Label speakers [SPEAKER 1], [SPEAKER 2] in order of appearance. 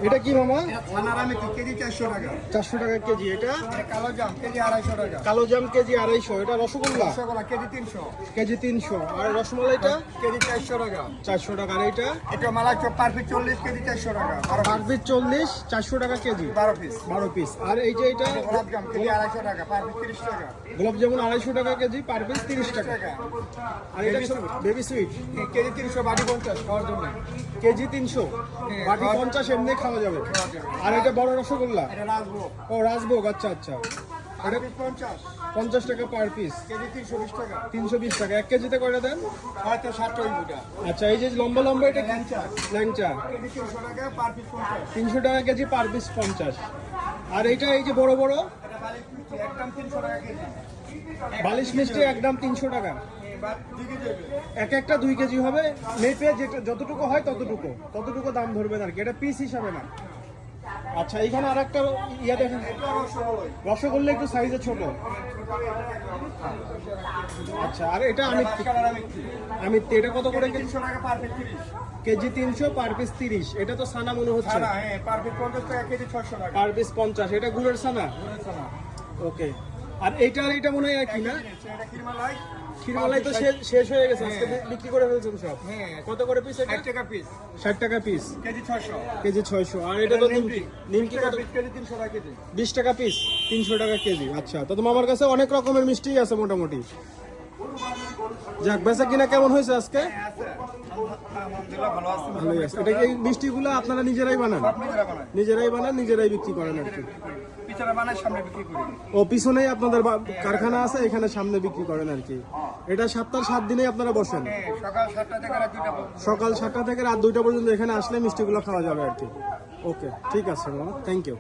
[SPEAKER 1] এটা কি মামা?
[SPEAKER 2] কেজি 400 টাকা।
[SPEAKER 1] 400 টাকা কেজি। এটা
[SPEAKER 2] কালো জাম কেজি 250 টাকা।
[SPEAKER 1] কালো জাম কেজি 250। এটা রসগোল্লা
[SPEAKER 2] রসগোল্লা কেজি 300।
[SPEAKER 1] কেজি 300। আর রসমালাইটা
[SPEAKER 2] কেজি 400 টাকা।
[SPEAKER 1] 400 টাকা। আর এটা
[SPEAKER 2] এটা মালাই চপ পারফি 40 কেজি 400 টাকা।
[SPEAKER 1] পারবি 40, 400 টাকা কেজি।
[SPEAKER 2] 12 পিস।
[SPEAKER 1] 12 পিস। আর এই যে এটা
[SPEAKER 2] গোলাপ জাম কেজি 250 টাকা, পারফি 30 টাকা।
[SPEAKER 1] গোলাপ জামুন 250 টাকা কেজি, পার পিস 30 টাকা। আর এটা বেবি সুইট
[SPEAKER 2] কেজি 300, বাটি 50 খাওয়ার জন্য।
[SPEAKER 1] কেজি 300, বাটি 50 এমনি খাওয়া যাবে। আর এটা বড় রসগোল্লা,
[SPEAKER 2] এটা রাজভোগ
[SPEAKER 1] ও রাজভোগ। আচ্ছা আচ্ছা, এটা
[SPEAKER 2] 50
[SPEAKER 1] 50 টাকা পার পিস,
[SPEAKER 2] কেজি 320 টাকা।
[SPEAKER 1] 320 টাকা। 1 কেজিতে কয়টা দেন?
[SPEAKER 2] হয়তো 60 ওই দুটা।
[SPEAKER 1] আচ্ছা, এই যে লম্বা লম্বা এটা কি?
[SPEAKER 2] ল্যাংচা
[SPEAKER 1] ল্যাংচা
[SPEAKER 2] কেজি 300 টাকা, পার পিস 50।
[SPEAKER 1] 300 টাকা কেজি, পার পিস 50। আর এইটা এই যে বড় বড়
[SPEAKER 2] এটা বালিশ মিষ্টি একদম 300 টাকা কেজি।
[SPEAKER 1] বালিশ মিষ্টি একদম 300 টাকা।
[SPEAKER 2] এবার দিকে দেবে।
[SPEAKER 1] এক একটা 2 কেজি হবে, মেপে যেটা যতটুকু হয় ততটুকু দাম ধরবেন আর কি, এটা পিস হিসাবে না। আচ্ছা, এইখানে আর একটা ইয়া দেখেন,
[SPEAKER 2] এটা রসগোল্লা।
[SPEAKER 1] রসগোল্লা একটু সাইজে ছোট। আচ্ছা, আর এটা আমি এটা কত করে কেজি?
[SPEAKER 2] 300 টাকা, per piece 30।
[SPEAKER 1] KG 300, per piece 30। এটা তো সানা মনে হচ্ছে।
[SPEAKER 2] ছানা, হ্যাঁ, পার পিস 50 টাকা, কেজি 600 টাকা।
[SPEAKER 1] Per piece 50। এটা গুড়ের সানা।
[SPEAKER 2] ছানা।
[SPEAKER 1] ওকে। আর এইটা মনে হয় একই না?
[SPEAKER 2] এটা কিরমালাই।
[SPEAKER 1] ক্ষীরমালাই তো শেষ হয়ে গেছে, আজকে বিক্রি করে ফেলছেন সব।
[SPEAKER 2] হ্যাঁ।
[SPEAKER 1] কত করে পিস এটা?
[SPEAKER 2] 60 টাকা পিস,
[SPEAKER 1] 60 টাকা পিস,
[SPEAKER 2] কেজি 600।
[SPEAKER 1] কেজি 600। আর এটা তো নিমকি কত?
[SPEAKER 2] কেজি 300 টাকা কেজি।
[SPEAKER 1] 20 টাকা পিস, 300 টাকা কেজি। আচ্ছা, তো তোমার কাছে অনেক রকমের মিষ্টি আছে মোটামুটি। যাক, বেচা কিনা কেমন হয়েছে আজকে?
[SPEAKER 2] আলহামদুলিল্লাহ ভালো আছে।
[SPEAKER 1] ভালোই আছে। এটা কি এই মিষ্টিগুলো আপনারা নিজেরাই বানান? নিজেরাই বানান, নিজেরাই বিক্রি করেন আর কি?
[SPEAKER 2] পিছনে বানায়, সামনে বিক্রি করি।
[SPEAKER 1] ও, পিছনেই আপনাদের কারখানা আছে, এখানে সামনে বিক্রি করেন আর কি। এটা সপ্তাহে 7 দিনেই আপনারা বসেন?
[SPEAKER 2] হ্যাঁ, সকাল 7টা থেকে রাত 2টা পর্যন্ত।
[SPEAKER 1] সকাল 7টা থেকে রাত 2টা পর্যন্ত এখানে আসলে মিষ্টিগুলো খাওয়া যাবে আর কি। ওকে, ঠিক আছে মামা, থ্যাংক ইউ।